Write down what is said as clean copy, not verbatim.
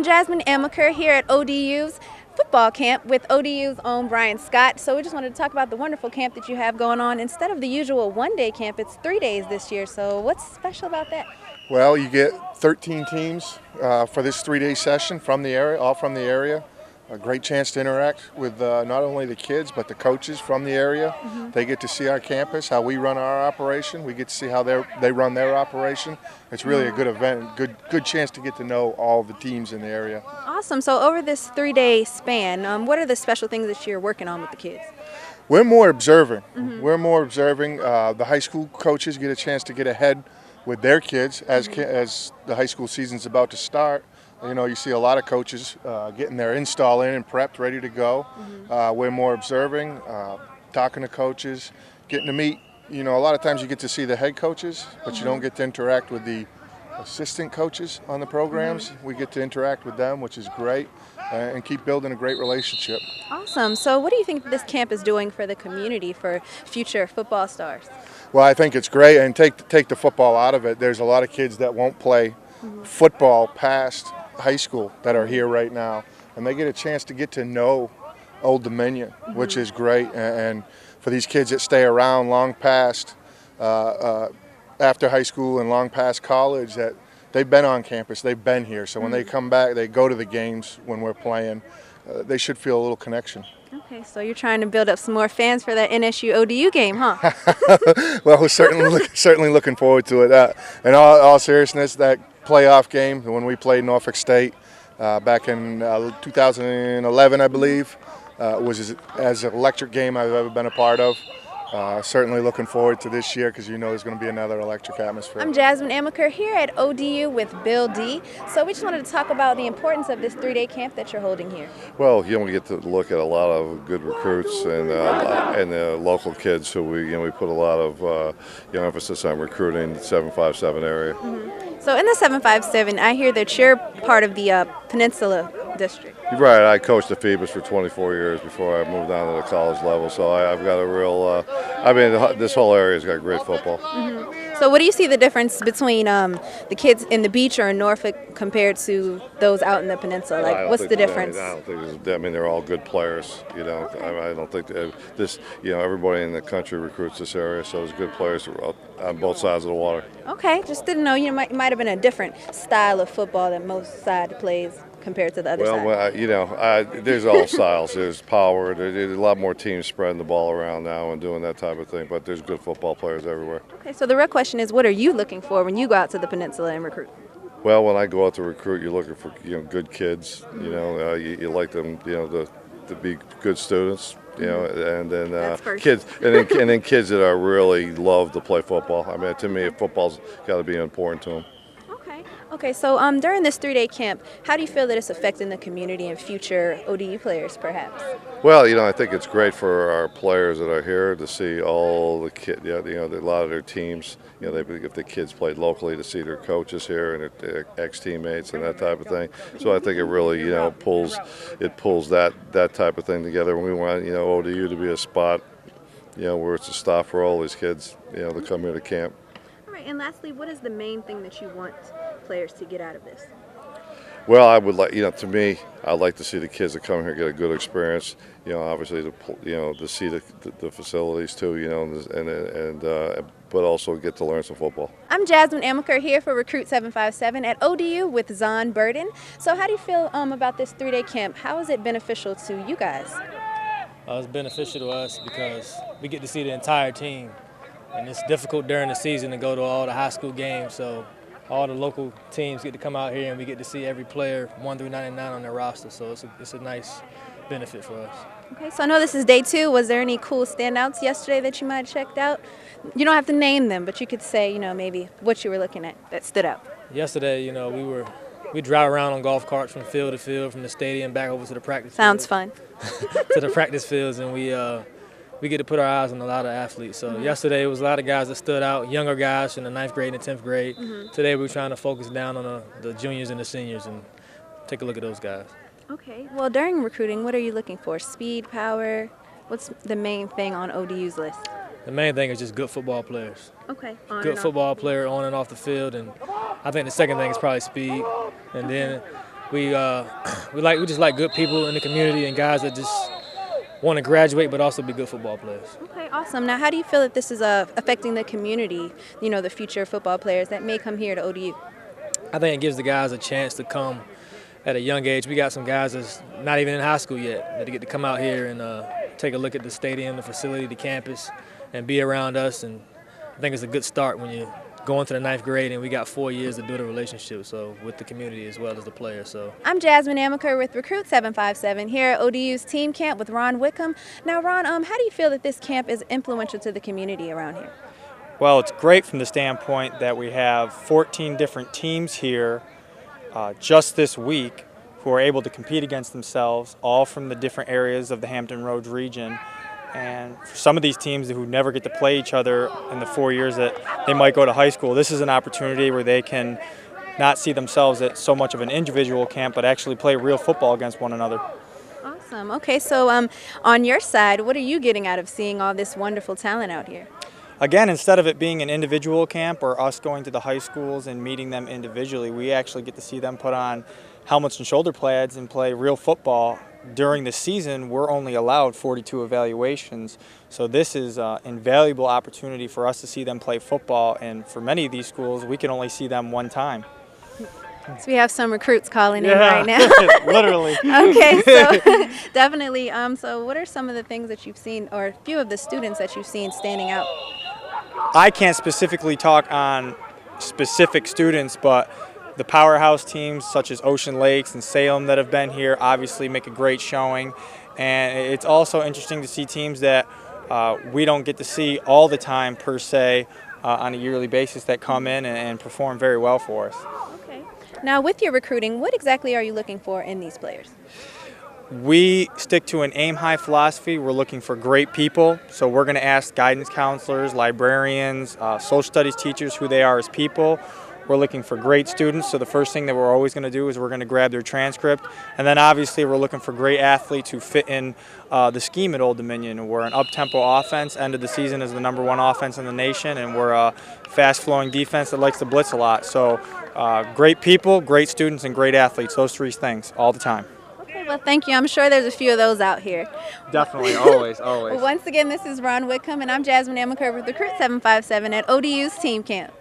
Jasmine Amaker here at ODU's football camp with ODU's own Brian Scott. So we just wanted to talk about the wonderful camp that you have going on. Instead of the usual one-day camp, it's 3 days this year. So what's special about that? Well, you get 13 teams for this 3-day session from the area, all from the area. A great chance to interact with not only the kids but the coaches from the area. They get to see our campus, how we run our operation. We get to see how they run their operation. It's really a good event, good chance to get to know all the teams in the area. Awesome. So over this 3-day span, what are the special things that you're working on with the kids? We're more observing. We're more observing. The high school coaches get a chance to get ahead with their kids as the high school season's about to start. You know, you see a lot of coaches getting their install in and prepped, ready to go. We're more observing, talking to coaches, getting to meet. You know, a lot of times you get to see the head coaches, but you don't get to interact with the assistant coaches on the programs. We get to interact with them, which is great, and keep building a great relationship. Awesome. So what do you think this camp is doing for the community, for future football stars? Well, I think it's great, and take the football out of it. There's a lot of kids that won't play football past high school that are here right now, and they get a chance to get to know Old Dominion, which is great. And for these kids that stay around long past after high school and long past college, that they've been on campus, they've been here. So when they come back, they go to the games when we're playing. They should feel a little connection. Okay, so you're trying to build up some more fans for that NSU ODU game, huh? Well, we're certainly looking forward to it. In all seriousness, that playoff game when we played Norfolk State back in 2011, I believe, was as an electric game I've ever been a part of. Certainly looking forward to this year because you know there's going to be another electric atmosphere. I'm Jasmine Amaker here at ODU with Bill D. So we just wanted to talk about the importance of this 3-day camp that you're holding here. Well, you know, we get to look at a lot of good recruits and local kids who we put a lot of emphasis on recruiting the 757 area. So in the 757, I hear that you're part of the Peninsula District. You're right. I coached the Phoebus for 24 years before I moved down to the college level. So I've got a real, this whole area's got great football. So what do you see the difference between the kids in the beach or in Norfolk compared to those out in the peninsula? Like, what's the difference? I don't think they're all good players. You know, I don't think everybody in the country recruits this area, so there's good players on both sides of the water. Okay, just didn't know. You might have been a different style of football that most side plays compared to the other side. Well, there's all styles. There's power. There's a lot more teams spreading the ball around now and doing that type of thing. But there's good football players everywhere. Okay, so the real question is, what are you looking for when you go out to the peninsula and recruit? Well, when I go out to recruit, you're looking for good kids. You like them, to be good students. And then kids, and then kids that are really love to play football. I mean, to me, football's got to be important to them. Okay, so during this 3-day camp, how do you feel that it's affecting the community and future ODU players, perhaps? Well, I think it's great for our players that are here to see all the kids. A lot of their teams. If the kids played locally, to see their coaches here and their ex-teammates and that type of thing. So I think it really, pulls that type of thing together. When we want, ODU to be a spot, where it's a stop for all these kids, to come here to camp. All right, and lastly, what is the main thing that you want players to get out of this? Well, I would like, to me, I'd like to see the kids that come here get a good experience. Obviously, to see the facilities too, but also get to learn some football. I'm Jasmine Amaker here for Recruit 757 at ODU with Zahn Burden. So how do you feel about this 3-day camp? How is it beneficial to you guys? It's beneficial to us because we get to see the entire team. And it's difficult during the season to go to all the high school games, so all the local teams get to come out here and we get to see every player 1 through 99 on their roster, so it's a nice benefit for us. Okay, so I know this is day 2. Was there any cool standouts yesterday that you might have checked out? You don't have to name them, but you could say, maybe what you were looking at that stood out. Yesterday, we drive around on golf carts from field to field, from the stadium back over to the practice Sounds field. fun. To the practice fields, and we get to put our eyes on a lot of athletes. So yesterday it was a lot of guys that stood out, younger guys from the 9th grade and the 10th grade. Today we're trying to focus down on the juniors and the seniors and take a look at those guys. Okay, well during recruiting, what are you looking for? Speed, power? What's the main thing on ODU's list? The main thing is just good football players. Okay. Good football player on and off the field, and I think the second thing is probably speed. And then We just like good people in the community and guys that just want to graduate but also be good football players. Okay, awesome. Now, how do you feel that this is affecting the community, the future football players that may come here to ODU? I think it gives the guys a chance to come at a young age. We got some guys that's not even in high school yet that get to come out here and take a look at the stadium, the facility, the campus, and be around us. And I think it's a good start when you're going to the 9th grade, and we got 4 years to build a relationship with the community as well as the players. I'm Jasmine Amaker with Recruit 757 here at ODU's Team Camp with Ron Wickham. Now, Ron, how do you feel that this camp is influential to the community around here? Well, it's great from the standpoint that we have 14 different teams here just this week who are able to compete against themselves, all from the different areas of the Hampton Roads region. And for some of these teams who never get to play each other in the 4 years that they might go to high school, this is an opportunity where they can not see themselves at so much of an individual camp, but actually play real football against one another. Awesome. Okay, so on your side, what are you getting out of seeing all this wonderful talent out here? Again, instead of it being an individual camp or us going to the high schools and meeting them individually, we actually get to see them put on helmets and shoulder pads and play real football. During the season, we're only allowed 42 evaluations, so this is an invaluable opportunity for us to see them play football, and for many of these schools, we can only see them one time. So we have some recruits calling in right now. Literally. Okay, so definitely. So what are some of the things that you've seen, or a few of the students that you've seen standing out? I can't specifically talk on specific students, but the powerhouse teams such as Ocean Lakes and Salem that have been here obviously make a great showing. And it's also interesting to see teams that we don't get to see all the time per se on a yearly basis that come in and perform very well for us. Okay. Now, with your recruiting, what exactly are you looking for in these players? We stick to an aim high philosophy. We're looking for great people, so we're going to ask guidance counselors, librarians, social studies teachers who they are as people. We're looking for great students, so the first thing that we're always going to do is we're going to grab their transcript. And then obviously we're looking for great athletes who fit in the scheme at Old Dominion. We're an up-tempo offense, end of the season as the #1 offense in the nation, and we're a fast-flowing defense that likes to blitz a lot. So great people, great students, and great athletes, those 3 things all the time. Okay, well, thank you. I'm sure there's a few of those out here. Definitely, always, always. Once again, this is Ron Wickham, and I'm Jasmine Amaker with Recruit 757 at ODU's Team Camp.